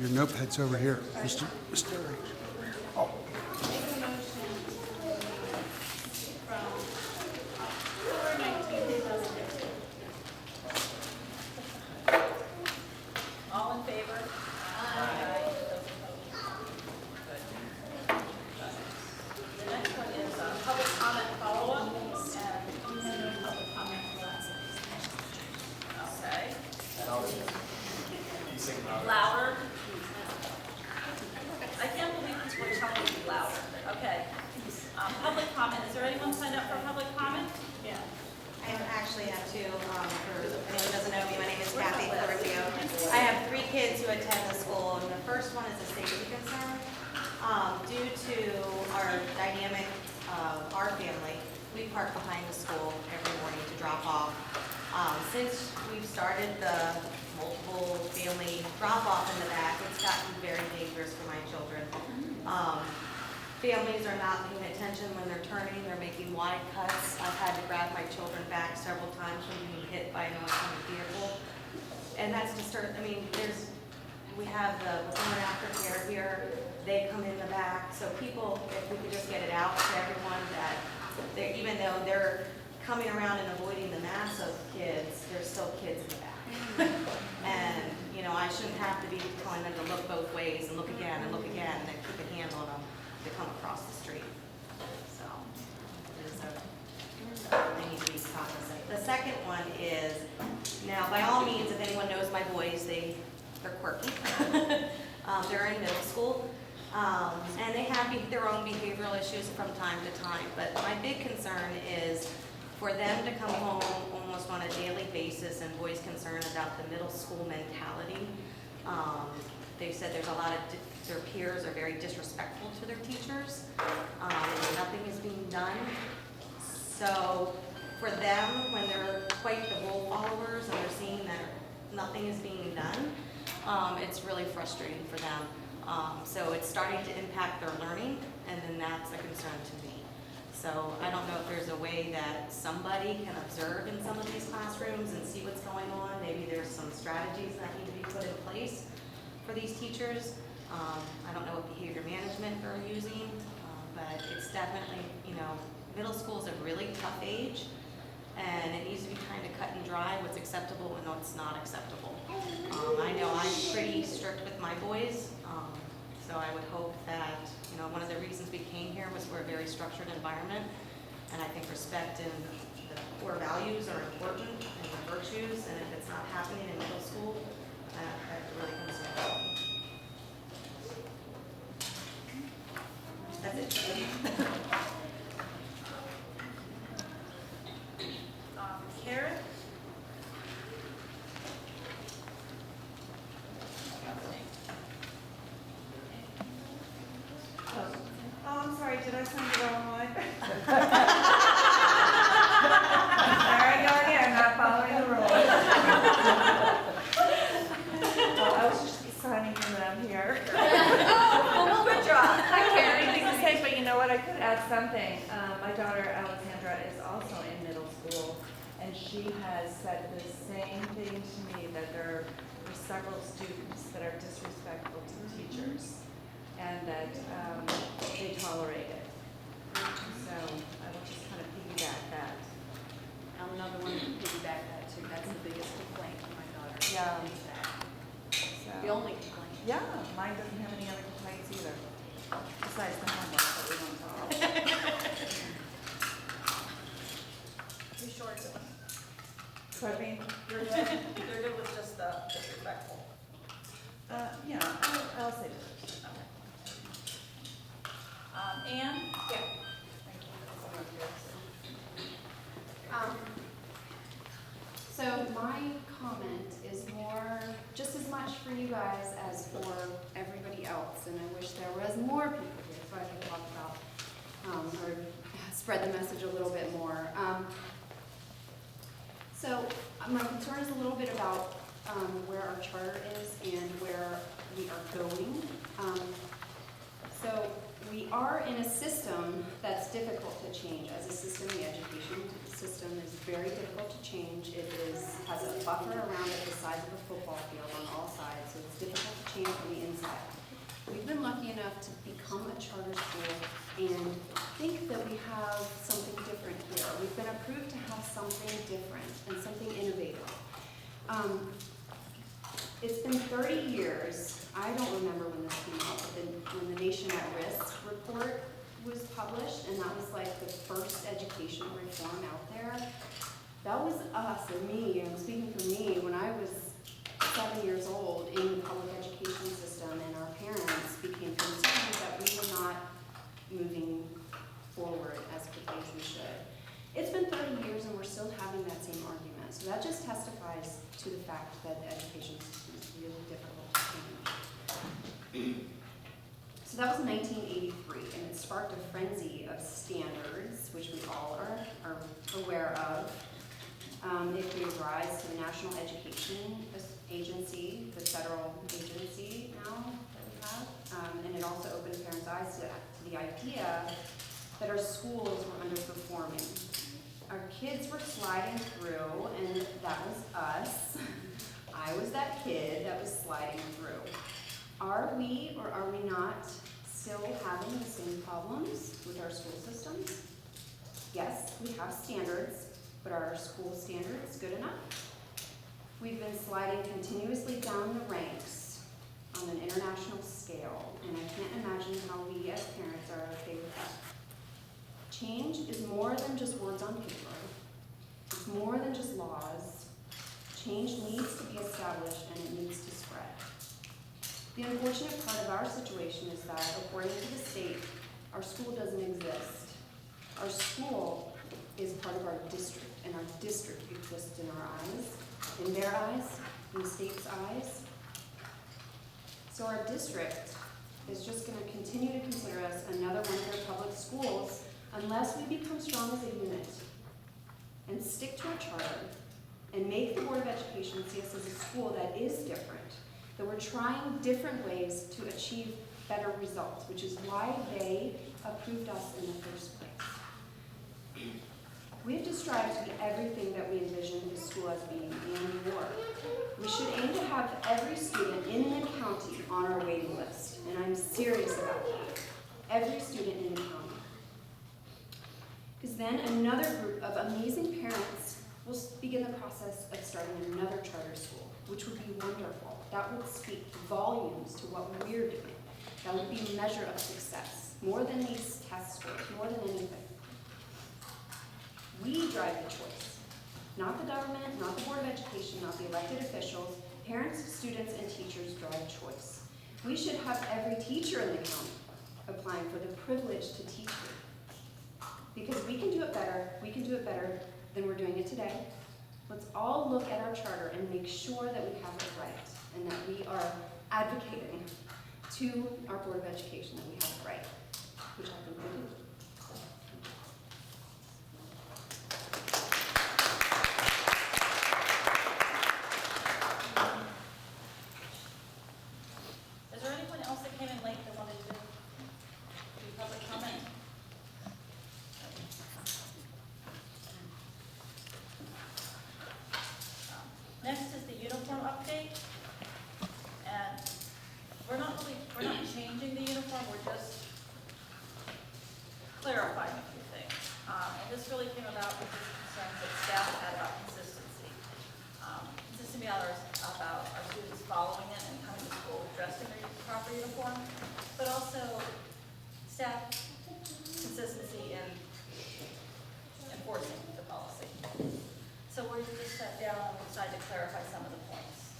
Your notepad's over here, Mr. Oh. All in favor? Aye. Those opposed? Good. The next one is public comment follow-up, and public comment last. Okay. Louder. I can't believe this we're telling you louder. Okay. Public comment. Is there anyone signed up for public comment? Yeah. I actually have two. For anyone who doesn't know me, my name is Kathy Frederick. I have 3 kids who attend the school, and the first one is a safety concern. Due to our dynamic, our family, we park behind the school every morning to drop off. Since we've started the multiple family drop-off in the back, it's gotten very dangerous for my children. Families are not paying attention when they're turning, they're making wide cuts. I've had to grab my children back several times from being hit by an oncoming vehicle. And that's disturbing. I mean, we have the before and after care here, they come in the back. So people, if we could just get it out to everyone that even though they're coming around and avoiding the mass of kids, there's still kids in the back. And, you know, I shouldn't have to be telling them to look both ways and look again and keep a hand on them to come across the street. So, they need to be cognizant. The second one is, now by all means, if anyone knows my boys, they're quirky. They're in middle school. And they have their own behavioral issues from time to time. But my big concern is for them to come home almost on a daily basis and voice concern about the middle school mentality. They said there's a lot of, their peers are very disrespectful to their teachers, and nothing is being done. So for them, when they're quite the role followers and they're seeing that nothing is being done, it's really frustrating for them. So it's starting to impact their learning, and then that's a concern to me. So I don't know if there's a way that somebody can observe in some of these classrooms and see what's going on. Maybe there's some strategies that need to be put in place for these teachers. I don't know what behavior management they're using, but it's definitely, you know, middle school is a really tough age, and it needs to be kind of cut and dry what's acceptable and what's not acceptable. I know I'm pretty strict with my boys, so I would hope that, you know, one of the reasons we came here was we're a very structured environment, and I think respect and the core values are important, and the virtues, and if it's not happening in middle school, that really concerns me. That's it. Karen? Oh, I'm sorry, did I send the wrong one? There I go again, not following the rules. Oh, I was just signing for them here. Oh, good job. Hi, Karen. Nothing to say, but you know what, I could add something. My daughter Alexandra is also in middle school, and she has said the same thing to me, that there are several students that are disrespectful to teachers, and that they tolerate it. So I will just kind of piggyback that. I'm another one to piggyback that too. That's the biggest complaint from my daughter. Yeah. Is that. So, The only complaint. yeah, mine doesn't have any other complaints either, besides the homework that we don't talk. Too short. Pardon me? You're good. You're good with just the disrespectful. Yeah, I'll say this. Okay. Anne? Yeah. So my comment is more, just as much for you guys as for everybody else, and I wish there was more people here so I could talk about, or spread the message a little bit more. So my concern is a little bit about where our charter is and where we are going. So we are in a system that's difficult to change. As a system, the education system is very difficult to to change. It has a buffer around it the size of a football field on all sides, so it's difficult to change from the inside. We've been lucky enough to become a charter school and think that we have something different here. We've been approved to have something different and something innovative. It's been 30 years. I don't remember when this came out, but when the Nation at Risk report was published, and that was like the first educational reform out there. That was us, or me, I'm speaking for me, when I was 7 years old in the public education system, and our parents became concerned that we were not moving forward as quickly as we should. It's been 30 years and we're still having that same argument. So that just testifies to the fact that the education system is really difficult to change. So that was 1983, and it sparked a frenzy of standards, which we all are aware of. It gave rise to the National Education Agency, the federal agency now that we have, and it also opened parents' eyes to the idea that our schools were underperforming. Our kids were sliding through, and that was us. I was that kid that was sliding through. Are we or are we not still having the same problems with our school systems? Yes, we have standards, but are our school standards good enough? We've been sliding continuously down the ranks on an international scale, and I can't imagine how we as parents are okay with that. Change is more than just words on paper. It's more than just laws. Change needs to be established and it needs to spread. The unfortunate part of our situation is that, according to the state, our school doesn't exist. Our school is part of our district, and our district exists in our eyes, in their eyes, in the state's eyes. So our district is just going to continue to consider us another one of their public schools unless we become strong as a unit and stick to our charter and make the Board of Education see us as a school that is different, that we're trying different ways to achieve better results, which is why they approved us in the first place. We have to strive to be everything that we envision this school as being and more. We should aim to have every student in the county on our waiting list, and I'm serious about that. Every student in the county. Because then another group of amazing parents will begin the process of starting another charter school, which would be wonderful. That would speak volumes to what we're doing. That would be a measure of success, more than these test scores, more than anything. We drive the choice, not the government, not the Board of Education, not the elected officials. Parents, students, and teachers drive choice. We should have every teacher in the county applying for the privilege to teach here. Because we can do it better than we're doing it today. Let's all look at our charter and make sure that we have it right and that we are advocating to our Board of Education that we have it right, which I think we do. Is there anyone else that came in late that wanted to do public comment? Next is the uniform update. And we're not changing the uniform, we're just clarifying a few things. And this really came about with the concerns that staff had about consistency. Consistency about our students following it and coming to school dressed in their proper uniform, but also staff consistency in enforcing the policy. So we're just sat down and decided to clarify some of the points.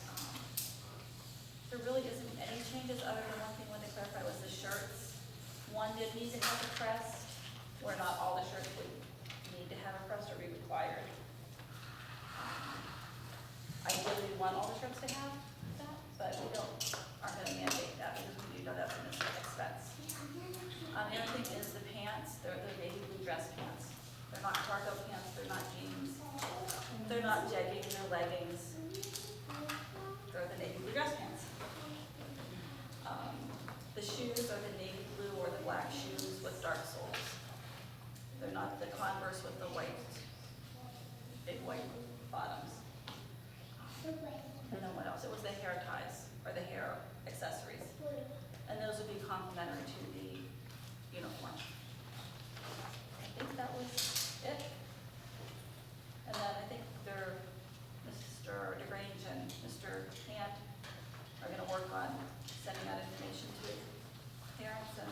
There really isn't any changes other than one thing I wanted to clarify was the shirts. One did need to have a crest, where not all the shirts would need to have a crest or be required. Ideally, we want all the shirts to have that, but we aren't going to mandate that because we do know that's an expense. The other thing is the pants. They're the navy blue dress pants. They're not cargo pants. They're not jeans. They're not jeggings or leggings. They're the navy blue dress pants. The shoes are the navy blue or the black shoes with dark soles. They're not the Converse with the white, big white that was it. And then I think Mr. DeGrange and Mr. Hand are gonna work on sending out information to parents, and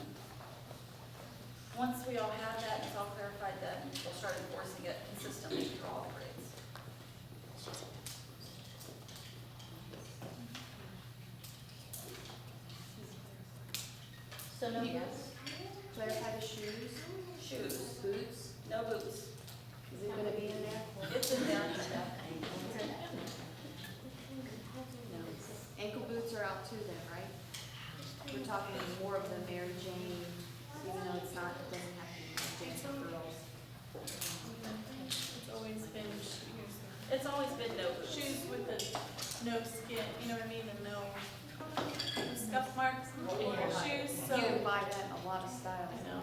once we all have that and it's all clarified, then we'll start enforcing it consistently through all the grades. So no Yes. boots? Clarify the shoes, Shoes, boots, no boots. is it gonna be in there? It's in there. Ankle boots are out too then, right? We're talking more of the Mary Jane, even though it doesn't have to be Mary Jane for girls. It's always been shoes. It's always been no boots. Shoes with the no skin, you know what I mean, and no scuff marks in your shoes, so. You can buy that in a lot of styles. I know.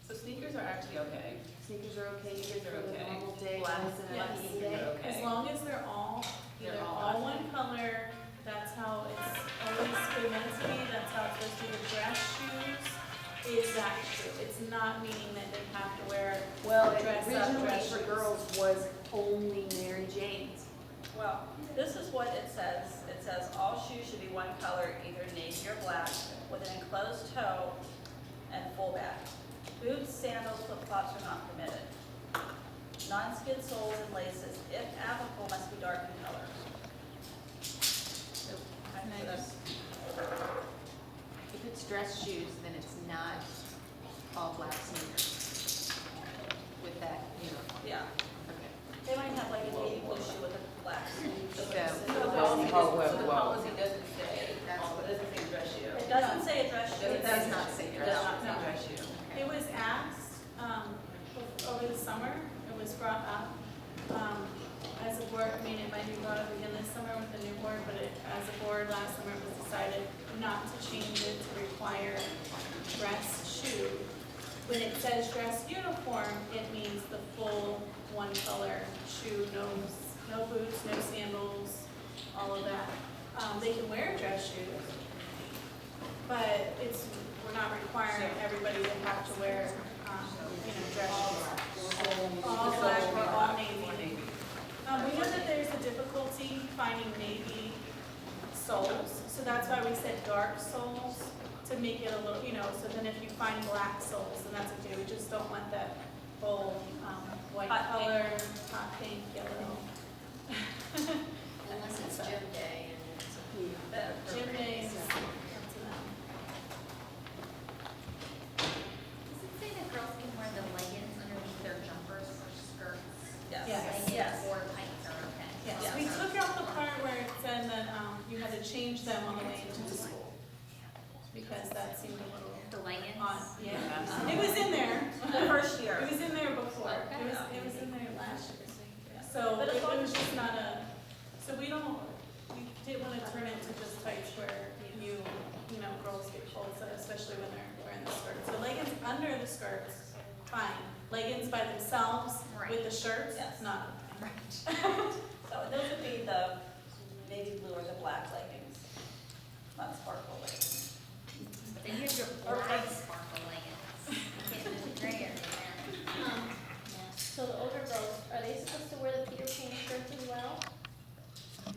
So sneakers are actually okay. Sneakers are okay, you get They're for the okay. normal day, Black. once in a Yes. lucky day. They're okay. As long as they're all, They're either all all one color, that's how it's always been meant to be, that's how it's supposed to be. The dress shoes is that true. It's not meaning that they have to wear Well, it dress up originally dress for shoes. girls was only Mary Jane's. Well, this is what it says. It says all shoes should be one color, either navy or black, with an enclosed toe and full back. Boots, sandals, flip-flops are not permitted. Non-skid soles and laces, if applicable, must be dark in color. Okay, so that's- If it's dress shoes, then it's not all black sneakers with that uniform. Yeah, Okay. they might have like a navy blue shoe with a black sleeve. So- the policy doesn't- so the policy doesn't say, it doesn't say dress shoe. It doesn't say a dress shoe. It does not say It dress does not shoe. say No. dress shoe. It was asked, over the summer, it was brought up, as a board, I mean, it might be brought up again this summer with the new board, but as a board last summer, it was decided not to change it to require dress shoe. When it says dress uniform, it means the full one color shoe, no boots, no sandals, all of that. They can wear dress shoes, but we're not requiring everybody to have to wear, dress shoes. All black or all navy. We know that there's a difficulty finding navy soles, so that's why we said dark soles, to make it a little, so then if you find black soles, then that's okay. We just don't want that full, white Hot pink. color, hot pink, yellow. Unless it's gym day and it's. Gym days, up to them. Does it say that girls can wear the leggings underneath their jumpers or skirts? Yes. Yes. Leggings Yes. or tights are okay? Yes, Yeah. we took out the part where it said that, you had to change them on the way into the school, because that seemed a little The leggings? odd, yeah. It was in there. The first year. It was in there before, Okay. it was in there last year. Yeah. So But it as long was as- just not so we didn't want to turn it to just tights where girls get cold, so especially when they're wearing the skirts. So leggings under the skirts, fine. Leggings by themselves with the shirts, Yes. not. So those would be the navy blue or the black leggings, not sparkle leggings. But then you have your black sparkle leggings. You can't do the gray area there. So the older girls, are they supposed to wear the Peter Pan shirts as well?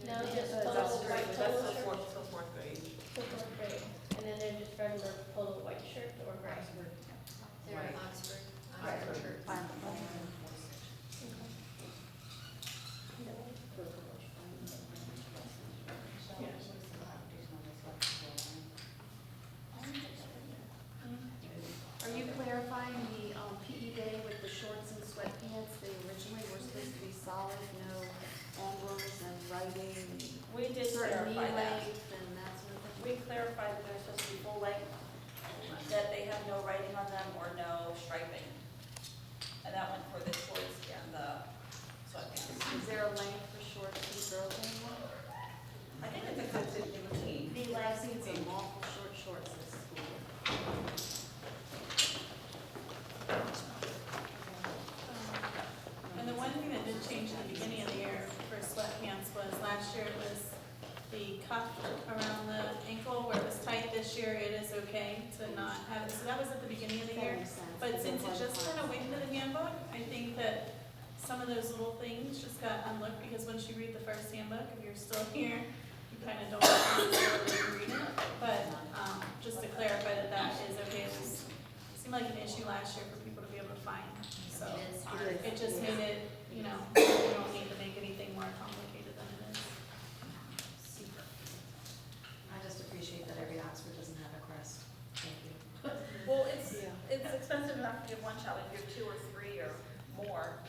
No, just polo white polo shirts fourth grade. till fourth grade, and then they're just regular polo white shirts or gray. They're Right. Oxford. Are you clarifying the PE day with the shorts and sweatpants? They originally were supposed to be solid, no emblems and writing, We did certain knee clarify that. length and that sort of thing? We clarified that they're supposed to be full length, that they have no writing on them or no striping. And that went for the shorts and the sweatpants. Is there a length for shorts for the girls anymore? I think it's a consistent in between. I've seen some awful short shorts this school. And the one thing that did change at the beginning of the year for sweatpants was last year it was the cuff around the ankle where it was tight. This year it is okay to not have it. So that was at the beginning of the year. That makes sense. But since it just kind of went into the I think that some of those little things just got unlooked, because once you read the first handbook, if you're still here, you kind of don't necessarily read it. But just to clarify that that is okay, it just seemed like an issue last year for people to be able to find. So It is hard. it just made it, you know, you don't need to make anything more complicated than it is. Super. I just appreciate that every Oxford doesn't have a crest. Thank you. Well, it's expensive enough to give one child, if you have 2 or 3 or more.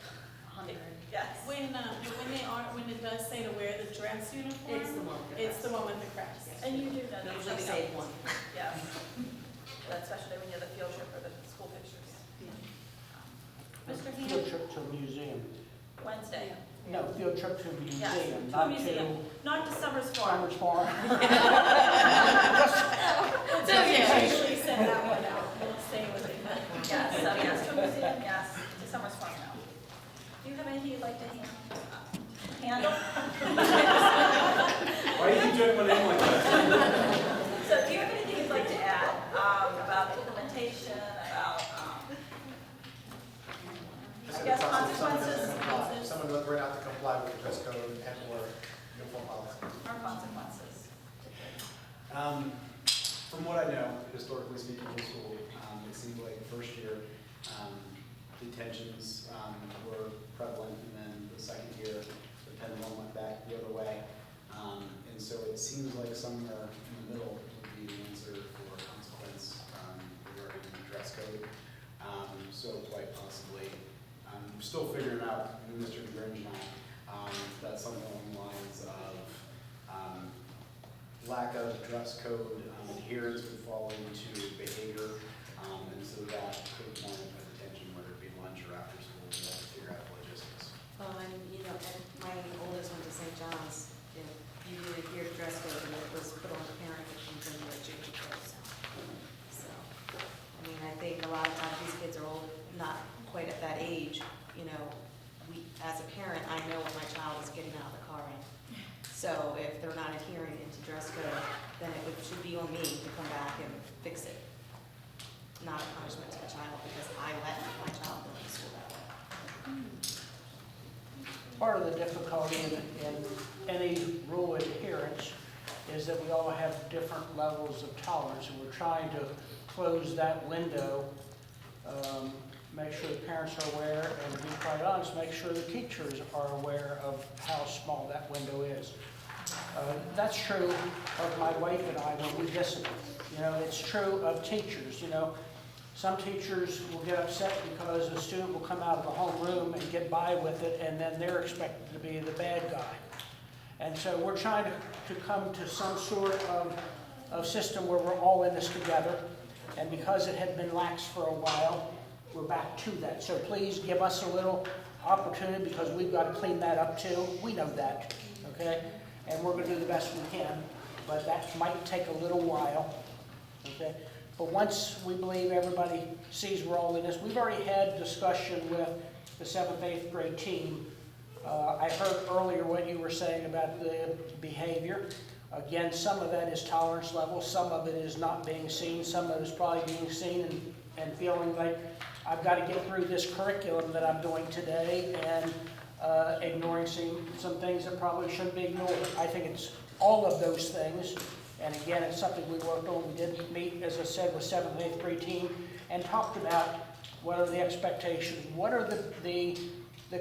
100. Yes. When it does say to wear the dress uniform, It's the one with the it's the crest. one with the crest. And you do know that. Usually we save one. Yes. Especially when you have the field trip or the school pictures. Mr. Field Hand, trip to a museum. Wednesday. No, field trip to a museum, Yes, to a not museum, not to Summers Farm. Farmer's Farm. So, yeah. Usually send that one out, we'll stay with it. Yes, so yes, to a museum, yes, to Summers Farm now. Do you have anything you'd like to handle? Why are you doing one in like that? So do you have anything you'd like to add about implementation, about, I guess consequences? Someone went out to comply with the dress code and or uniform policy. Or consequences? From what I know, historically speaking in school, it seemed like the first year, detentions were prevalent, and then the second year, the pendulum went back the other way. And so it seems like somewhere in the middle would be the answer for consequence regarding the dress code. So quite possibly, I'm still figuring out, Mr. DeGrange and I, that's something along the lines of lack of dress code adherence would fall into behavior, and so that could warrant a detention, whether it be lunch or after school. We have to figure out the logistics. Well, and you know, and my oldest went to St. John's, if you didn't adhere to dress code, and it was put on the parent if she's in the change of clothes. So, I mean, I think a lot of times these kids are old, not quite at that age, you know, as a parent, I know what my child is getting out of the car in. So if they're not adhering to dress code, then it should be on me to come back and fix it. Not a punishment to the child because I let my child go to school that way. Part of the difficulty in any rule adherence is that we all have different levels of tolerance, and we're trying to close that window, make sure the parents are aware, and to be quite honest, make sure the teachers are aware of how small that window is. That's true of my wife and I when we discipline. You know, it's true of teachers. You know, some teachers will get upset because a student will come out of the homeroom and get by with it, and then they're expected to be the bad guy. And so we're trying to come to some sort of system where we're all in this together. And because it had been lax for a while, we're back to that. So please give us a little opportunity, because we've got to clean that up too. We know that, okay? And we're going to do the best we can, but that might take a little while, okay? But once we believe everybody sees we're all in this, we've already had discussion with the 7th, 8th grade team. I heard earlier what you were saying about the behavior. Again, some of that is tolerance level, some of it is not being seen, some of it is probably being seen and feeling like I've got to get through this curriculum that I'm doing today, and ignoring some things that probably shouldn't be ignored. I think it's all of those things, and again, it's something we worked on. We did meet, as I said, with 7th and 8th grade team and talked about what are the expectations, what are the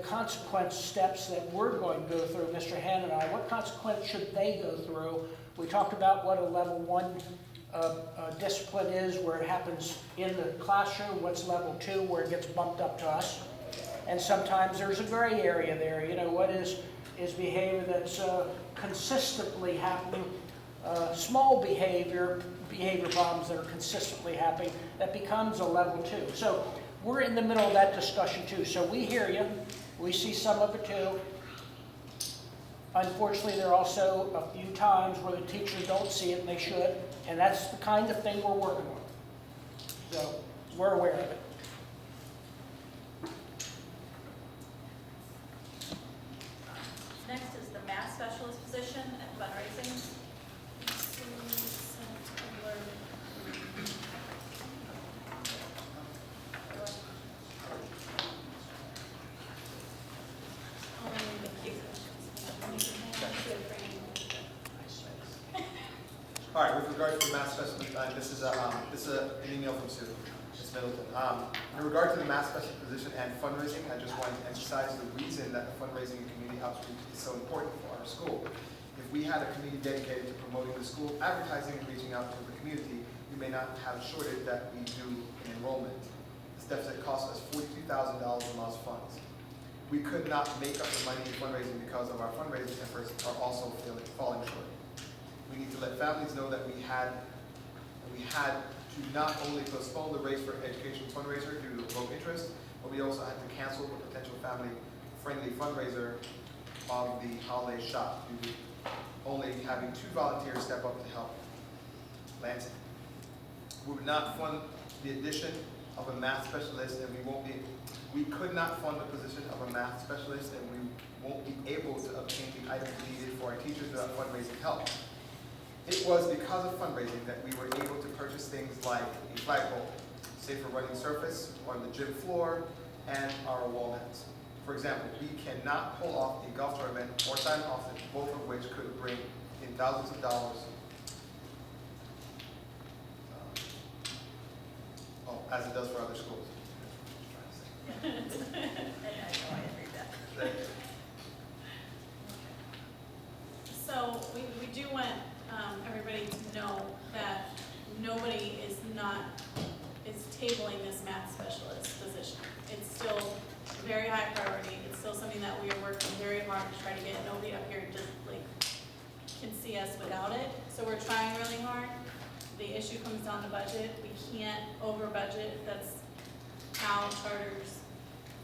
consequence steps that we're going to go through, Mr. Han and I, what consequence should they go through? We talked about what a level 1 discipline is, where it happens in the classroom, what's level 2, where it gets bumped up to us. And sometimes there's a gray area there. You know, what is behavior that's consistently happening, small behavior problems that are consistently happening, that becomes a level 2. So we're in the middle of that discussion too. So we hear you. We see some of it too. Unfortunately, there are also a few times where the teachers don't see it and they should. And that's the kind of thing we're working on. So we're aware of it. Next is the math specialist position and fundraising. regards to the math specialist, this is an email from Sue, Ms. Middleton. In regard to the math specialist position and fundraising, I just wanted to emphasize the reason that the fundraising and community outreach is so important for our school. If we had a committee dedicated to promoting the school, advertising and reaching out to the community, we may not have a shortage that we do in enrollment. This deficit cost us $42,000 in lost funds. We could not make up the money in fundraising because of our fundraising efforts are also falling short. We need to let families know that we had to not only postpone the race for education fundraiser due to low interest, but we also had to cancel the potential family-friendly fundraiser of the holiday shop due to only having 2 volunteers step up to help Lansing. We would not fund the addition of a math specialist, and we could not fund the position of a math specialist, and we won't be able to obtain the items needed for our teachers without fundraising help. It was because of fundraising that we were able to purchase things like a flagpole, safer running surface on the gym floor, and our wall mats. For example, we cannot pull off a golf tournament or sign off, both of which could bring in thousands of dollars. As it does for other schools. I know, I agree with that. So we do want everybody to know that nobody is tabling this math specialist position. It's still a very high priority. It's still something that we are working very hard to try to get. Nobody up here just can see us without it. So we're trying really hard. The issue comes down to budget. We can't over budget. That's how charters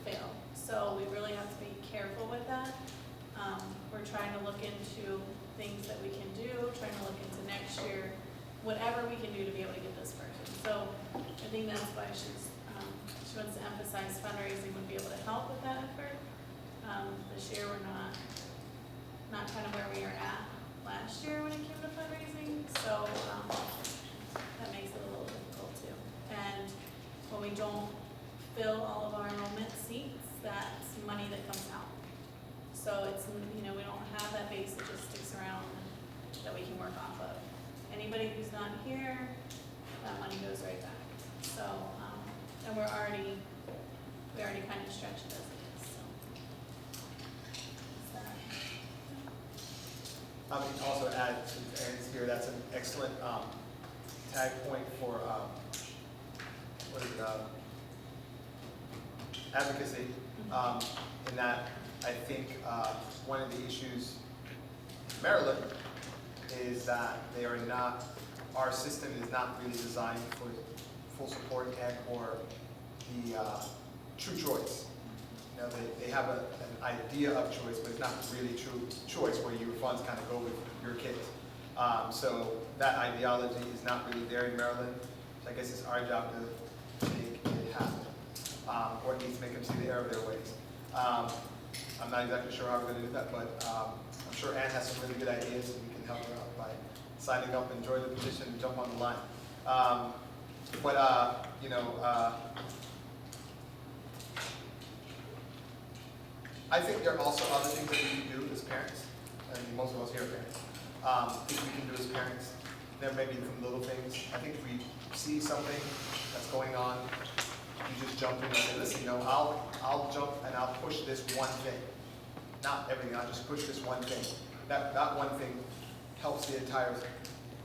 fail. So we really have to be careful with that. We're trying to look into things that we can do, trying to look into next year, whatever we can do to be able to get this person. So I think that's why she wants to emphasize fundraising would be able to help with that effort. This year we're not kind of where we were at last year when it came to fundraising. So that makes it a little difficult too. And when we don't fill all of our enrollment seats, that's money that comes out. So it's, we don't have that base that just sticks around that we can work off of. Anybody who's not here, that money goes right back. So, and we already kind of stretched as it is, so. I mean, also add to Aaron's here, that's an excellent tag point for, advocacy, in that I think one of the issues in Maryland is that they are not, our system is not really designed for full support and or the true choice. They have an idea of choice, but it's not really true choice where your funds kind of go with your kids. So that ideology is not really there in Maryland. So I guess it's our job to make it happen, or at least make them see the error of their ways. I'm not exactly sure how we're going to do that, but I'm sure Ann has some really good ideas, and we can help her out by signing up, enjoy the position, and jump on the line. I think there are also other things that we can do as parents, and most of us here are parents. Things we can do as parents. There may be some little things. I think if we see something that's going on, you just jump in and say, listen, I'll jump and I'll push this one thing. Not everything, I'll just push this one thing. That one thing helps the entire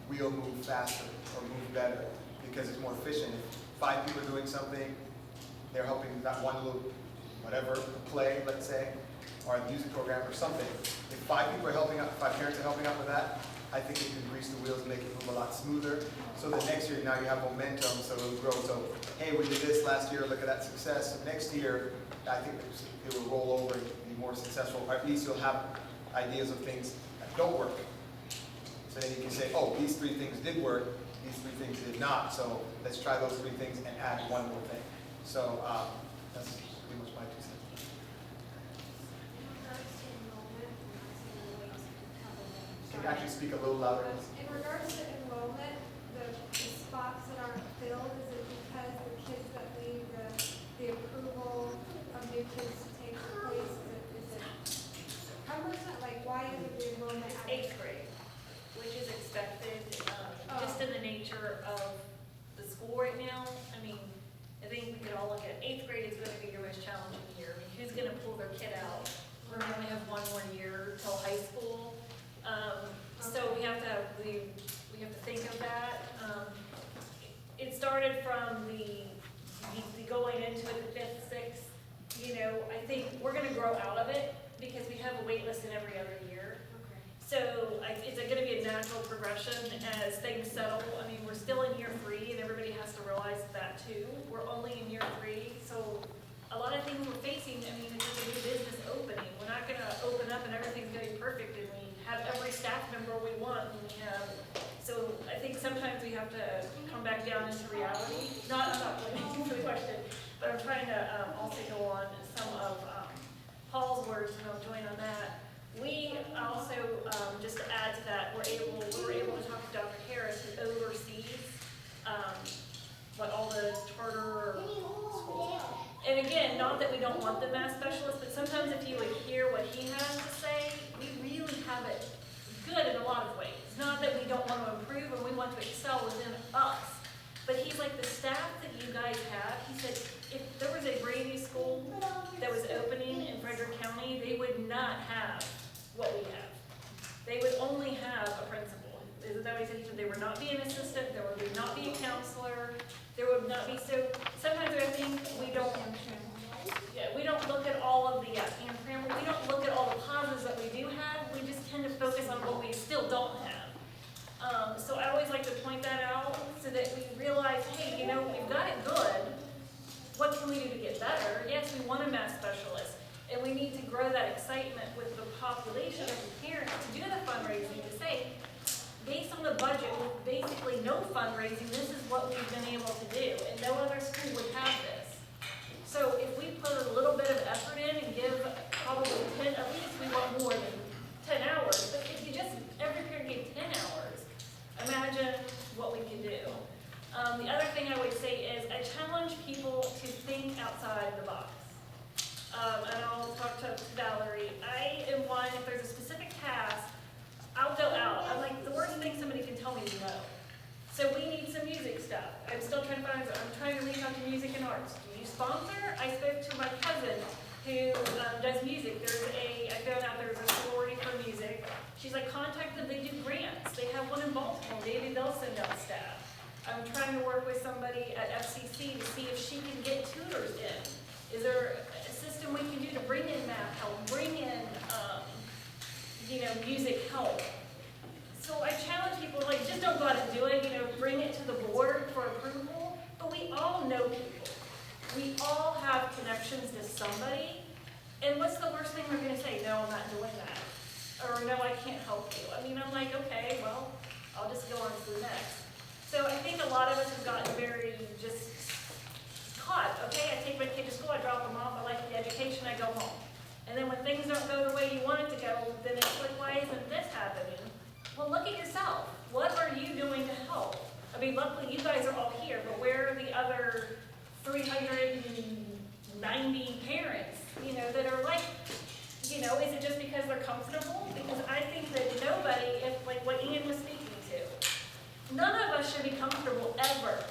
wheel move faster or move better because it's more efficient. If 5 people are doing something, they're helping that one little, whatever, play, let's say, or a music program or something. If 5 people are helping out, 5 parents are helping out with that, I think it can grease the wheels and make it move a lot smoother. So the next year, now you have momentum, so it'll grow. So, hey, we did this last year, look at that success. So next year, I think it will roll over and be more successful, or at least you'll have ideas of things that don't work. So then you can say, oh, these 3 things did work, these 3 things did not. So let's try those 3 things and add one more thing. So that's pretty much my 2 cents. Can you actually speak a little louder? In regards to enrollment, the spots that aren't filled, is it because the kids that leave, the approval of new kids takes place? Is it cumbersome? Like, why is it the enrollment? It's 8th grade, which is expected, just in we have to think of that. It started from the going into it, the 5th, 6th, you know, I think we're gonna grow out of it because we have a wait list in every other year. So it's gonna be a natural progression as things settle. I mean, we're still in year 3 and everybody has to realize that too. We're only in year 3, so a lot of things we're facing, I mean, it's just a new business opening. We're not gonna open up and everything's gonna be perfect and we have every staff member we want and we have, so I think sometimes we have to come back down into reality. I'm not blaming for the question, but I'm trying to also go on some of Paul's words and I'll join on that. We also, just to add to that, we were able to talk to Dr. Harris, who oversees all the charter schools. And again, not that we don't want the math specialist, but sometimes if you would hear what he has to say, we really have it good in a lot of ways. Not that we don't want to improve and we want to excel within us, but he's like, the staff that you guys have, he said, if there was a Brady school that was opening in Frederick County, they would not have what we have. They would only have a principal. Isn't that what he said? He said there would not be an assistant, there would not be a counselor, there would not be, so sometimes I think we don't look at all of the, we don't look at all the positives that we do have, we just tend to focus on what we still don't have. So I always like to point that out so that we realize, hey, you know, we've got it good, what can we do to get better? Yes, we want a math specialist, and we need to grow that excitement with the population of the parents to do the fundraising, to say, based on the budget, with basically no fundraising, this is what we've been able to do, and no other school would have this. So if we put a little bit of effort in and give probably 10, at least we want more than 10 hours, but if you just, every parent gave 10 hours, imagine what we can do. The other thing I would say is I challenge people to think outside the box. And I'll talk to Valerie. I am one, if there's a specific task, I'll go out. I'm like, the worst thing somebody can tell me is no. So we need some music stuff. I'm still trying to find, I'm trying to reach out to music and arts. Do you sponsor? I spoke to my cousin who does music. I found out there's a sorority for music. She's like, contact them, they do grants. They have one in Baltimore, maybe they'll send out staff. I'm trying to work with somebody at FCC to see if she can get tutors in. Is there a system we can do to bring in math help, bring in, music help? So I challenge people, like, just don't go out and do it, bring it to the board for approval, but we all know people. We all have connections to somebody, and what's the worst thing we're gonna say? No, I'm not doing that. Or no, I can't help you. I mean, I'm like, okay, well, I'll just go on to the next. So I think a lot of us have gotten very just caught. Okay, I take my kid to school, I drop them off, I like the education, I go home. And then when things don't go the way you want it to go, then it's like, why isn't this happening? Well, look at yourself. What are you doing to help? I mean, luckily you guys are all here, but where are the other 390 parents, that are like, is it just because they're comfortable? Because I think that nobody, if like what Ian was speaking to, none of us should be comfortable ever.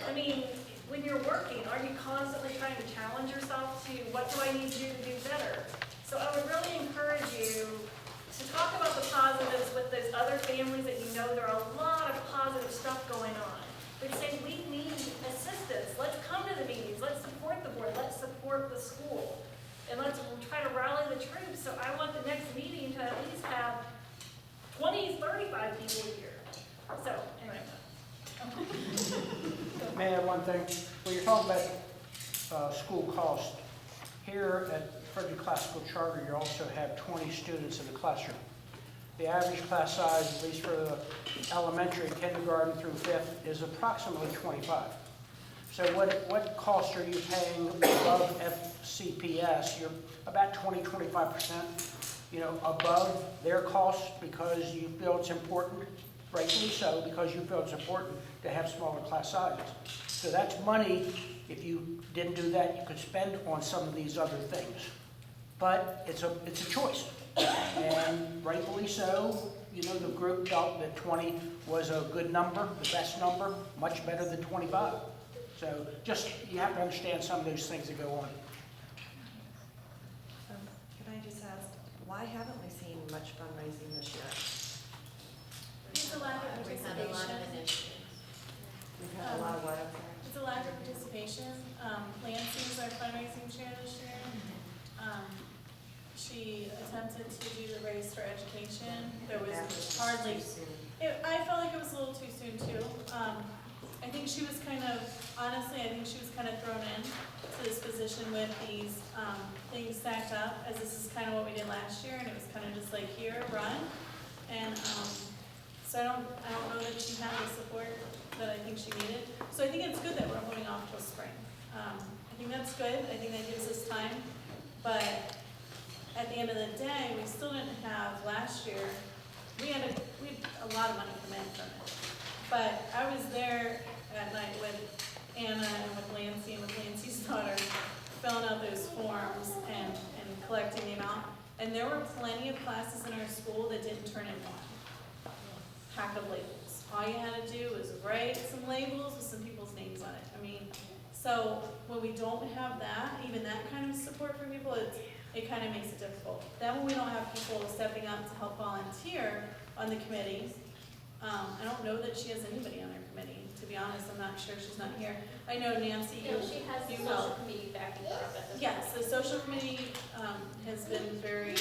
I mean, when you're working, are you constantly trying to challenge yourself to what do I need to do better? So I would really encourage you to talk about the positives with those other families that there are a lot of positive stuff going on. But say we need assistance. Let's come to the meetings. Let's support the board. Let's support the school. And let's try to rally the troops. So I want the next meeting to at least have 20, 35 people here. So, anyway. May I add one thing? When you're talking about school cost, here at Frederick Classical Charter, you also have 20 students in the classroom. The average class size, at least for the elementary, kindergarten through 5th, is approximately 25. So what cost are you paying above FCPS? You're about 20-25%, above their costs because you feel it's important, rightfully so, because you feel it's important to have smaller class sizes. So that's money, if you didn't do that, you could spend on some of these other things. But it's a choice, and rightfully so. The group felt that 20 was a good number, the best number, much better than 25. So you have to understand some of those things that go on. Can I just ask, why haven't we seen much fundraising this year? When's the last had a lot of participation. initiatives. We've had a lot of what? It's a lack of participation. Lansing is our fundraising chair this year. She attempted to do the race for education. There was hardly, I felt like it was a little too soon too. I think she was kind of, honestly, I think she was kind of thrown in to this position with these things stacked up, as this is kind of what we did last year, and it was kind of just like, here, run. And so I don't know that she had the support that I think she needed. So I think it's good that we're holding off till spring. I think that's good. I think that gives us time. But at the end of the day, we still didn't have last year. We had a lot of money come in from it. But I was there at night with Anna and with Lancey and with Lancey's daughter, filling out those forms and collecting the amount. And there were plenty of classes in our school that didn't turn in one pack of labels. All you had to do was write some labels with some people's names on it. I mean, so when we don't have that, even that kind of support from people, it kind of makes it difficult. Then when we don't have people stepping up to help volunteer on the committees, I don't know that she has anybody on her committee. To be honest, I'm not sure. She's not here. I know Nancy, No, she has the you social help. committee backing her up at this Yes, the social committee has been very,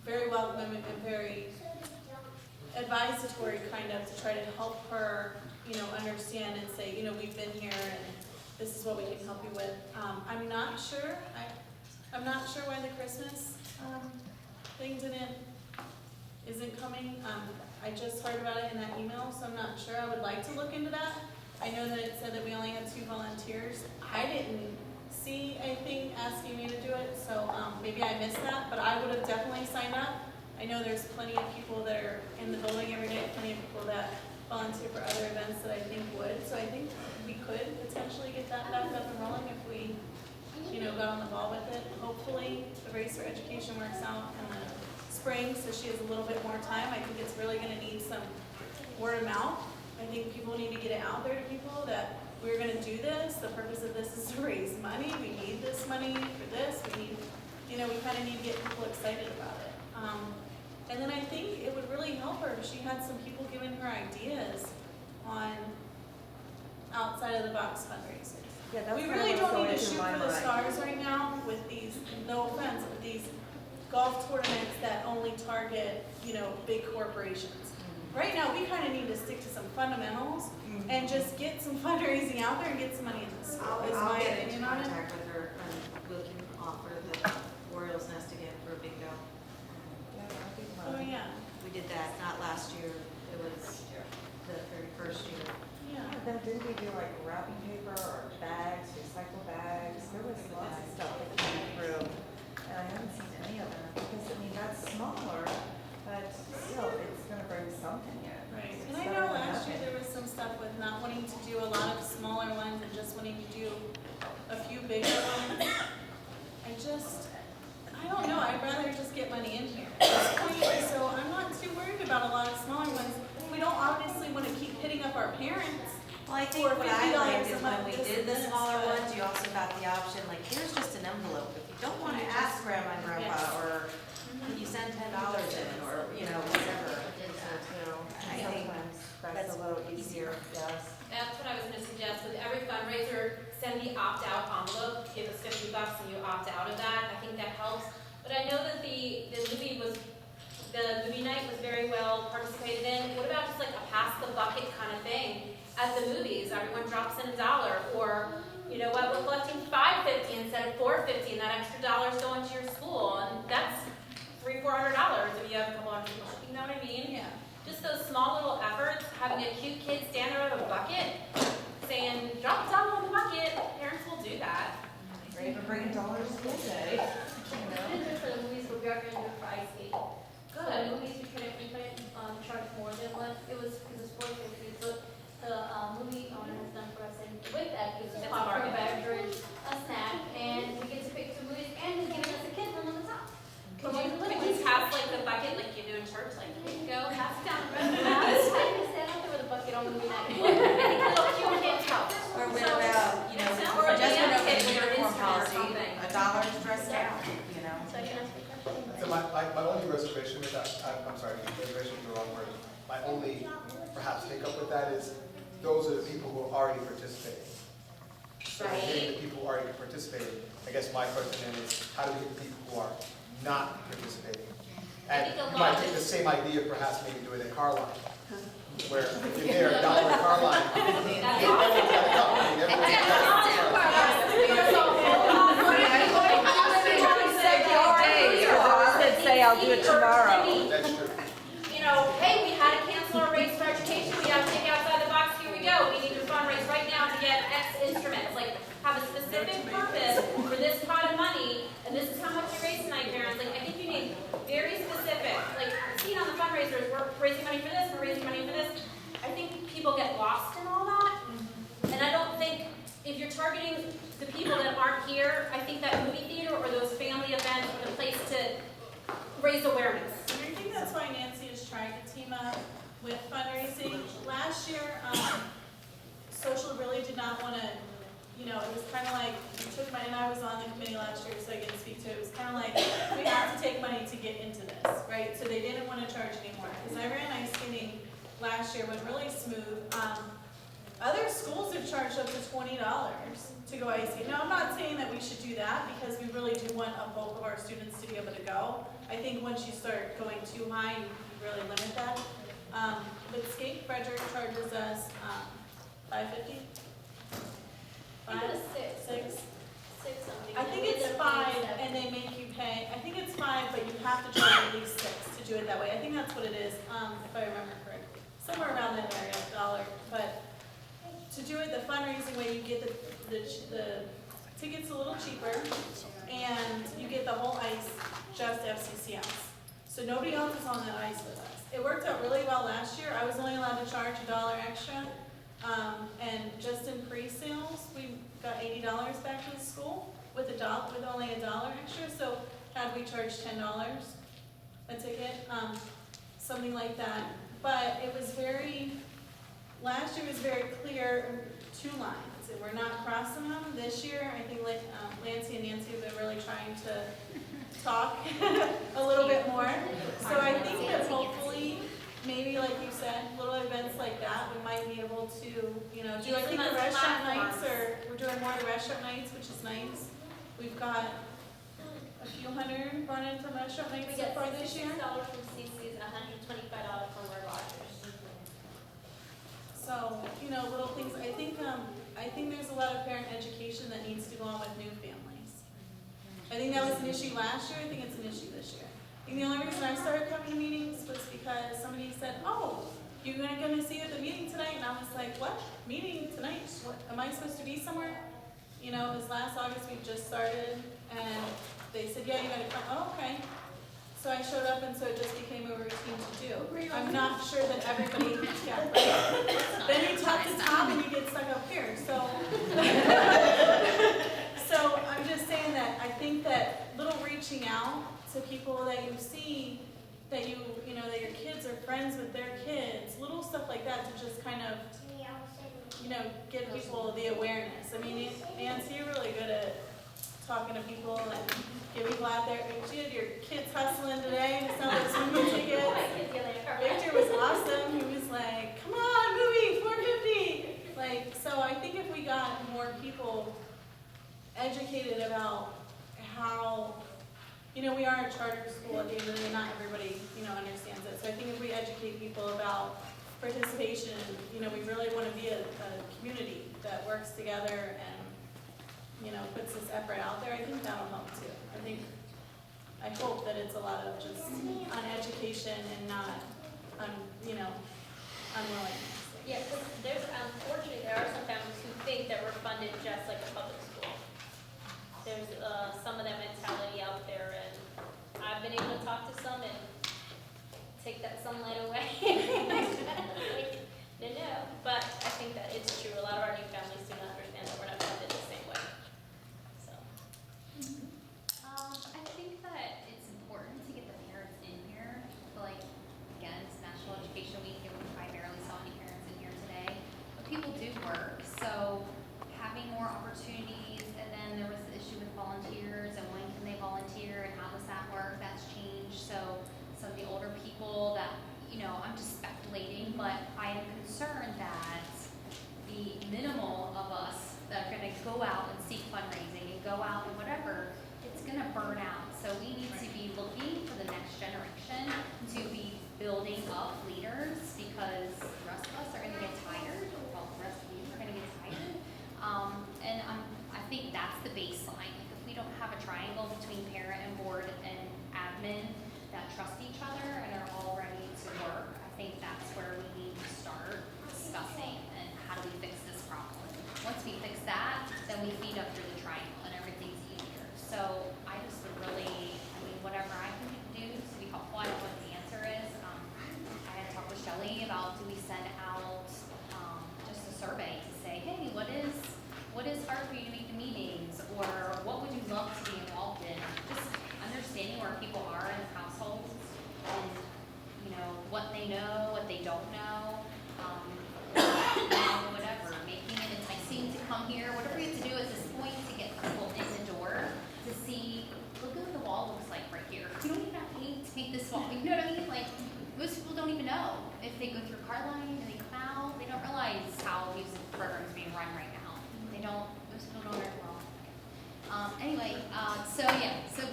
very welcoming and very advisatory kind of to try to help her, understand and say, we've been here and this is what we can help you with. I'm not sure. I'm not sure why the Christmas thing isn't coming. I just heard about it in that email, so I'm not sure. I would like to look into that. I know that it said that we only had 2 volunteers. I didn't see anything asking me to do it, so maybe I missed that, but I would have definitely signed up. I know there's plenty of people that are in the building every day, plenty of people that volunteer for other events that I think would. So I think we could potentially get that back up and rolling if we, got on the ball with it. Hopefully, the Race for Education works out in the spring, so she has a little bit more time. I think it's really going to need some word of mouth. I think people need to get it out there to people that we're going to do this. The purpose of this is to raise money. We need this money for this. We need, we kind of need to get people excited about it. And then I think it would really help her if she had some people giving her ideas on outside of the box fundraising. Yeah, that's We kind of really what's don't going need to through shoot my for the mind. stars right now with these, no offense, with these golf tournaments that only target, big corporations. Right now, we kind of need to stick to some fundamentals and just get some fundraising out there and get some money in this. Is I'll my get into opinion on it. contact with her and we can offer the Orioles Nest again for a bingo. Oh, yeah, We did that, not last year, it was the very first year. yeah. Then didn't we do like wrapping paper or bags, recycle bags? There was lots of stuff that came through. And I haven't seen any of them because, that's smaller, but still, it's gonna bring something in. Right, It's and I better know than last year nothing. there was some stuff with not wanting to do a lot of smaller ones and just wanting to do a few bigger ones. I don't know, I'd rather just get money in here. So I'm not too worried about a lot of smaller ones. We don't obviously want to keep hitting up our parents. Well, I think For what I $50 liked is a month, when we this did and the this, smaller but- ones, you also got the option, like, here's just an envelope. If you don't want to ask grandma and grandpa, Yes. or can you send $10 in, or, whatever. I think Sometimes that's that's a little easier, yes. That's what I was gonna suggest, with every fundraiser, send the opt-out envelope, give us $50 and you opt out of that, I think that helps. But I know that the movie night was very well participated in. What about just like a pass the bucket kind of thing at the movies? Everyone drops in $1, or, you know what, we're collecting $5.50 instead of $4.50, and that extra dollar is going to your school, and that's $300-400 if you have a couple hundred people. You know what I mean? Yeah. Just those small little efforts, having a cute kid stand there with a bucket, saying, drop a dollar in the bucket, parents will do that. Or even bringing dollars to the day. We didn't do it for the movies, but we are gonna do it for ice skating. So Good. movies, we couldn't charge more than what, it was, because it's $4.50, but the movie owner has done for us, and with that, gives us It's a a bargain. beverage, a snack, and we get to pick 2 movies, and he's giving us a kid from on the top. Could you pass like the bucket like you do in church, like, here you go, pass it down. This time we stand up there with a bucket on movie night. I think a little cute can't help. Or what about, Or just the an other open kids with their uniform instruments or policy, something. $1 dressed down, So I can ask you a question? So my only reservation with that, I'm sorry, reservation is the wrong word. My only perhaps hiccup with that is those are the people who are already participating. So getting the people who are already participating, I guess my question then is, how do we get the people who are not participating? And you might take the same idea, perhaps maybe do it at Carline, where if you're there, down at Carline, everyone's got a company, everyone's got Say I'll do it tomorrow. That's true. You know, hey, we had to cancel our race for education, we have to think outside the box, here we go, we need to fundraise right now to get X instruments, like, have a specific purpose for this pot of money, and this is how much you raise tonight, parents, like, I think you need very specific, like, seeing on the fundraisers, we're raising money for this, we're raising money for this, I think people get lost in all that, and I don't think, if you're targeting the people that aren't here, I think that movie theater or those family events are the place to raise awareness. And I think that's why Nancy is trying to team up with fundraising. Last year, social really did not want to, you know, it was kind of like, we took money, and I was on the committee last year, so I get to speak to it. It was kind of like, we have to take money to get into this, right? So they didn't want to charge anymore. Because I ran ice skating last year, went really smooth. Other schools have charged up to $20 to go ice skating. Now, I'm not saying that we should do that, because we really do want a bulk of our students to be able to go. I think once you start going too high, you really limit that. But Skate Frederick charges us $5.50. I think it was six. 6. Something. I think it's 5, and they make you pay. I think it's 5, but you have to charge at least 6 to do it that way. I think that's what it is, if I remember correctly. Somewhere around that area, $1. But to do it the fundraising way, you get the tickets a little cheaper, and you get the whole ice, just FCCS. So nobody else is on that ice with us. It worked out really well last year. I was only allowed to charge $1 extra, and just in pre-sales, we got $80 back to the school with only $1 extra. So had we charged $10 a ticket, something like that. But it was last year was very clear, 2 lines. And we're not crossing them. This year, I think Lancy and Nancy have been really trying to talk a little bit more. So I think that hopefully, maybe like you said, little events like that, we might be able to, you know, do, I think the restaurant nights, we're doing more of the restaurant nights, which is nice. We've got a few hundred brought in from restaurant nights so far this year. $66 from CC's and $125 from Red Rogers. So, you know, little things. I think there's a lot of parent education that needs to go on with new families. I think that was an issue last year. I think it's an issue this year. I think the only reason I started coming to meetings was because somebody said, "Oh, you're going to see you at the meeting tonight," and I was like, "What? Meeting tonight? What, am I supposed to be somewhere?" You know, it was last August. We just started, and they said, "Yeah, you got to come." Oh, okay. So I showed up, and so it just became a routine to do. I'm not sure that everybody, yeah, right. Then you talk to Tom and you get stuck up here, so. So I'm just saying that I think that little reaching out to people that you see, that you know, that your kids are friends with their kids, little stuff like that to just kind of, you know, give people the awareness. I mean, Nancy, you're really good at talking to people and getting people out there. You had your kids hustling today to sell those movie tickets. Victor was awesome. He was like, "Come on, movie, $4.50." Like, so I think if we got more people educated about how, you know, we are a charter school at the end of the day, not everybody, you know, understands it. So I think if we educate people about participation, you know, we really want to be a community that works together and, you know, puts this effort out there. I think that'll help too. I hope that it's a lot of just on education and not, you know, unwillingness. Yeah, because unfortunately, there are some families who think that we're funded just like a public school. There's some of that mentality out there, and I've been able to talk to some and take that sunlight away. No, but I think that it's true. A lot of our new families do not understand that we're not funded the same way. So. I think that it's important to get the parents in here. I feel like, again, it's National Education Week, and we primarily saw any parents in here today. But people do work, so having more opportunities, and then there was the issue with volunteers, and when can they volunteer, and how does that work? That's changed. So some of the older people that, you know, I'm just speculating people are in households and, you know, what they know, what they don't know, you know, whatever, making it enticing to come here, whatever you have to do at this point to get people in the door to see, look at what the wall looks like right here. You don't even have to paint this wall, you know what I mean? Like, most people don't even know. If they go through car line and they come out, they don't realize how music programs being run right now. They don't, most people don't know well. Anyway, so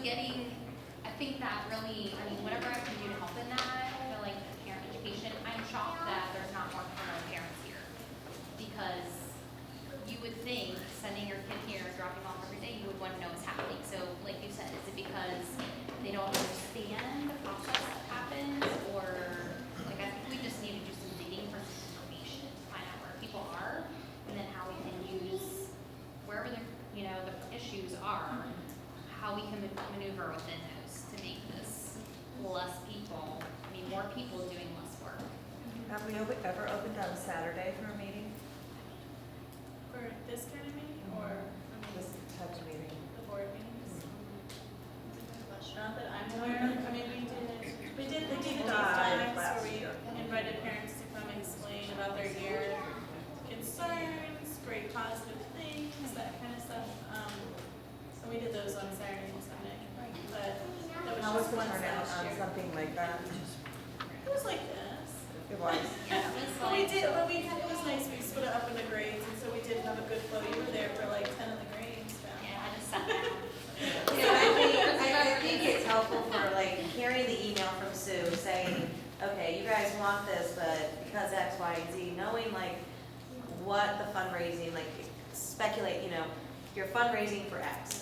getting, I think that really, I mean, whatever I can do to help in that, I feel like parent education, I'm shocked that there's not more parents here. Because you would think sending your kid here, dropping off every day, you would want to know what's happening. So like you said, is it because they don't understand the process that happens, or like I think we just need to do some digging for some information to find out where people are, and then how we can use wherever the issues are, how we can maneuver within those to make this more people doing less work. Have we ever opened on a Saturday for a meeting? For this kind of meeting, or, This type of meeting? the board meetings? Not that I'm aware of, I mean, we did the deep dives where we invited parents to come explain about their year, concerns, great positive things, that kind of stuff. So we did those on Saturday and Sunday, but that was How was just the once turnout last on year. something like that? It was like this. It was. Yeah, it was But we did, it was nice, we split it up into grades, and so we did have a good flow. You were there for like 10 of the grades. Yeah, I just sat down. I think it's helpful for like hearing the email from Sue saying, okay, you guys want this, but because X, Y, and Z, knowing like what the fundraising, like speculate, you're fundraising for X.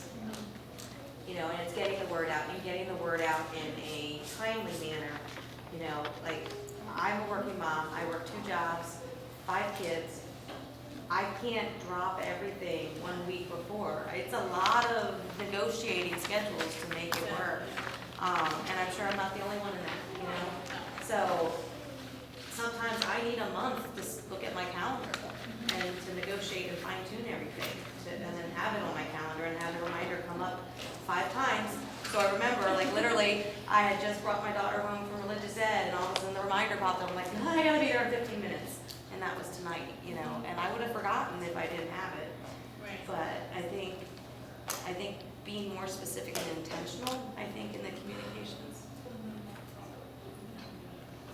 And it's getting the word out, and getting the word out in a timely manner. Like I'm a working mom, I work 2 jobs, 5 kids. I can't drop everything 1 week before. It's a lot of negotiating schedules to make it work. And I'm sure I'm not the only one in that, So sometimes I need a month to look at my calendar and to negotiate and fine tune everything. And then have it on my calendar and have the reminder come up 5 times. So I remember, like literally, I had just brought my daughter home from religious ed and all of a sudden the reminder popped up. I'm like, I gotta be there in 15 minutes. And that was tonight, and I would have forgotten if I didn't have it. Right. But I think being more specific and intentional, in the communications.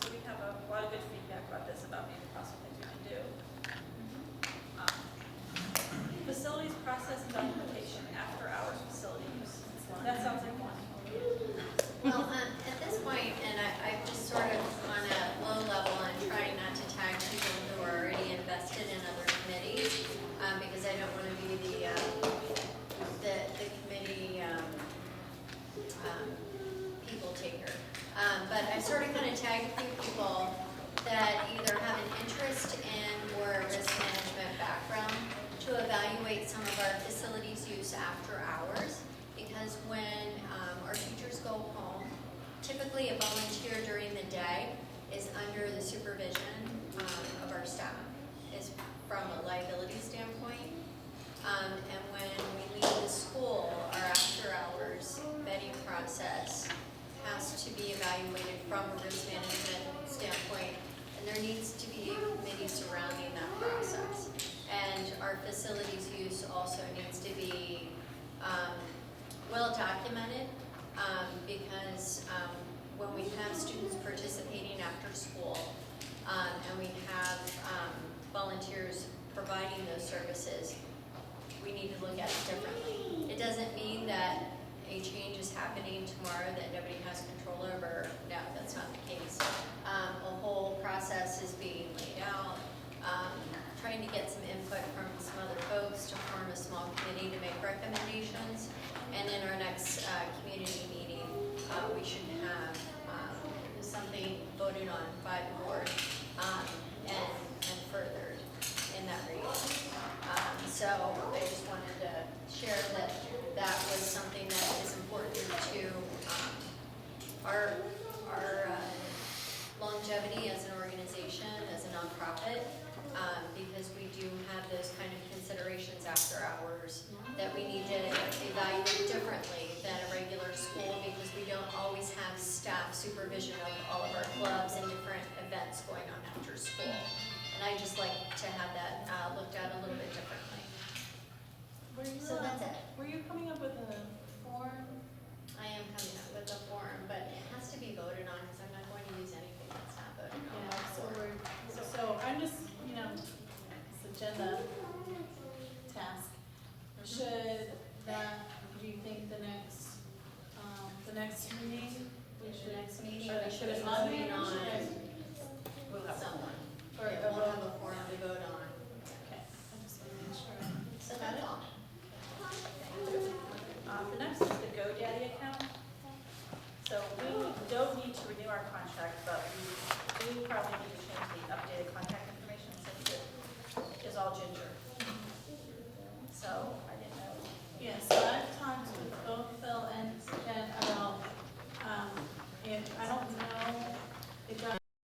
So we have a lot of good feedback about this, about maybe possible things we can do. Facilities process and documentation, after hours facility use. That sounds like one. Well, at this point, and I just sort of on a low level, I'm trying not to tag people who are already invested in other committees, because I don't want to be the committee people taker. But I sort of kind of tagged a few people that either have an interest in or a risk management background to evaluate some of our facilities use after hours, because when our teachers go home, typically a volunteer during the day is under the supervision of our staff, is from a liability standpoint. And when we leave the school, our after hours vetting process has to be evaluated from a risk management standpoint, and there needs to be a committee surrounding that process. And our facilities use also needs to be well documented, because when we have students participating after school, and we have volunteers providing those services, we need to look at it differently. It doesn't mean that a change is happening tomorrow that nobody has control over. No, that's not the case. A whole process is being laid out, trying to get some input from some other folks to form a small committee to make recommendations. And in our next community meeting, we should have something voted on by the board and furthered in that region. So I just wanted to share that that was something that is important to our longevity as an organization, as a nonprofit, because we do have those kind of considerations after hours that we need to evaluate differently than a regular school, because we don't all have supervision of all of our clubs and different events going on after school. And I just like to have that looked at a little bit differently. So that's it. Were you coming up with a form? I am coming up with a form, but it has to be voted on because I'm not going to use anything that's not voted on. Yeah, so I'm just, this agenda task. Should that, do you think the next meeting, we should, The next meeting, or we should should it not be, vote or should on it